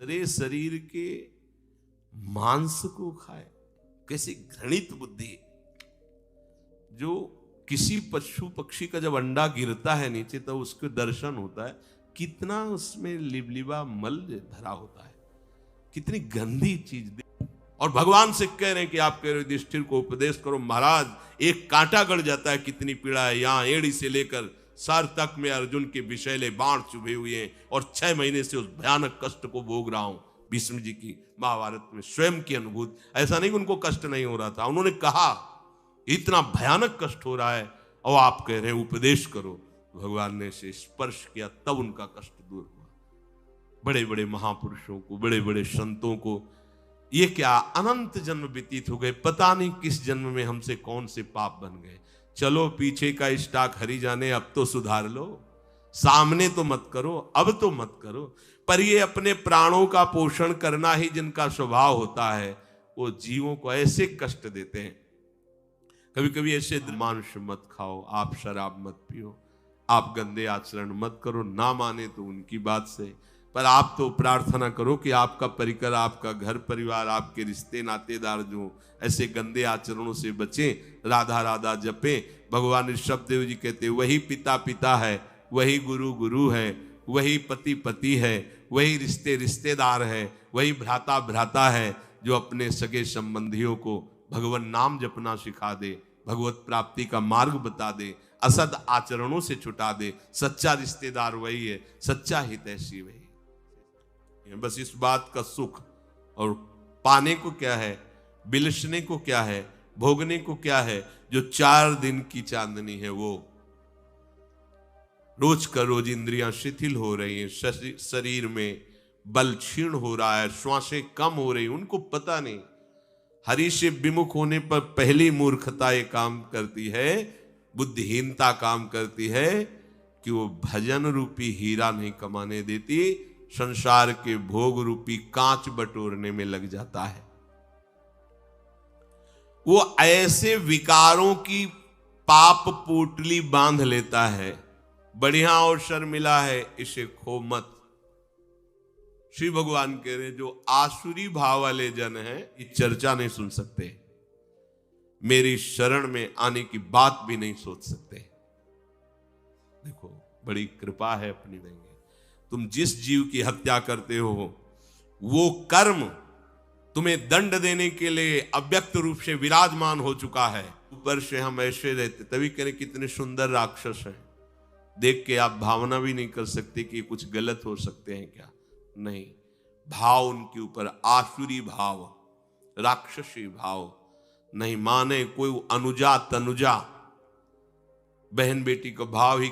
अरे शरीर के मांस को खाए, कैसी घृणित बुद्धि। जो किसी पशु पक्षी का जब अंडा गिरता है नीचे तो उसके दर्शन होता है, कितना उसमें लिबलिबा मल भरा होता है, कितनी गंदी चीज। और भगवान से कह रहे हैं कि आप कह रहे युधिष्ठिर को उपदेश करो, महाराज एक कांटा गड़ जाता है कितनी पीड़ा है, यहां एड़ी से लेकर सर तक में अर्जुन के विषैले बाण चुभे हुए हैं और 6 महीने से उस भयानक कष्ट को भोग रहा हूं। भीष्म जी की महाभारत में स्वयं की अनुभूति, ऐसा नहीं कि उनको कष्ट नहीं हो रहा था, उन्होंने कहा इतना भयानक कष्ट हो रहा है और आप कह रहे हैं उपदेश करो। भगवान ने से स्पर्श किया तब उनका कष्ट दूर हुआ। बड़े बड़े महापुरुषों को, बड़े बड़े संतों को ये क्या अनंत जन्म व्यतीत हो गए, पता नहीं किस जन्म में हमसे कौन से पाप बन गए। चलो पीछे का स्टॉक हरी जाने, अब तो सुधार लो, सामने तो मत करो, अब तो मत करो। पर ये अपने प्राणों का पोषण करना ही जिनका स्वभाव होता है, वो जीवों को ऐसे कष्ट देते हैं। कभी कभी ऐसे मांस मत खाओ, आप शराब मत पियो, आप गंदे आचरण मत करो, ना माने तो उनकी बात से, पर आप तो प्रार्थना करो कि आपका परिकर, आपका घर परिवार, आपके रिश्ते नातेदार जो ऐसे गंदे आचरणों से बचें, राधा राधा जपें। भगवान ऋषभदेव जी कहते वही पिता पिता है, वही गुरु गुरु है, वही पति पति है, वही रिश्ते रिश्तेदार है, वही भ्राता भ्राता है, जो अपने सगे संबंधियों को भगवान नाम जपना सिखा दे, भगवत प्राप्ति का मार्ग बता दे, असद आचरणों से छुटा दे। सच्चा रिश्तेदार वही है, सच्चा हितैषी वही है। बस इस बात का सुख, और पाने को क्या है, बिलसने को क्या है, भोगने को क्या है, जो 4 दिन की चांदनी है वो। रोज का रोज इंद्रियां शिथिल हो रही हैं, शरीर में बल क्षीण हो रहा है, श्वासें कम हो रही, उनको पता नहीं। हरि से विमुख होने पर पहली मूर्खता ये काम करती है, बुद्धिहीनता काम करती है कि वो भजन रूपी हीरा नहीं कमाने देती, संसार के भोग रूपी कांच बटोरने में लग जाता है। वो ऐसे विकारों की पाप पोटली बांध लेता है। बढ़िया अवसर मिला है, इसे खो मत। श्री भगवान कह रहे जो आसुरी भाव वाले जन हैं, ये चर्चा नहीं सुन सकते, मेरी शरण में आने की बात भी नहीं सोच सकते। देखो बड़ी कृपा है अपनी देंगे। तुम जिस जीव की हत्या करते हो वो कर्म तुम्हें दंड देने के लिए अव्यक्त रूप से विराजमान हो चुका है। ऊपर से हम ऐसे रहते, तभी कह रहे कितने सुंदर राक्षस हैं, देख के आप भावना भी नहीं कर सकते कि कुछ गलत हो सकते हैं क्या। नहीं, भाव उनके ऊपर आसुरी भाव, राक्षसी भाव नहीं। माने कोई अनुजा तनुजा बहन बेटी का भाव ही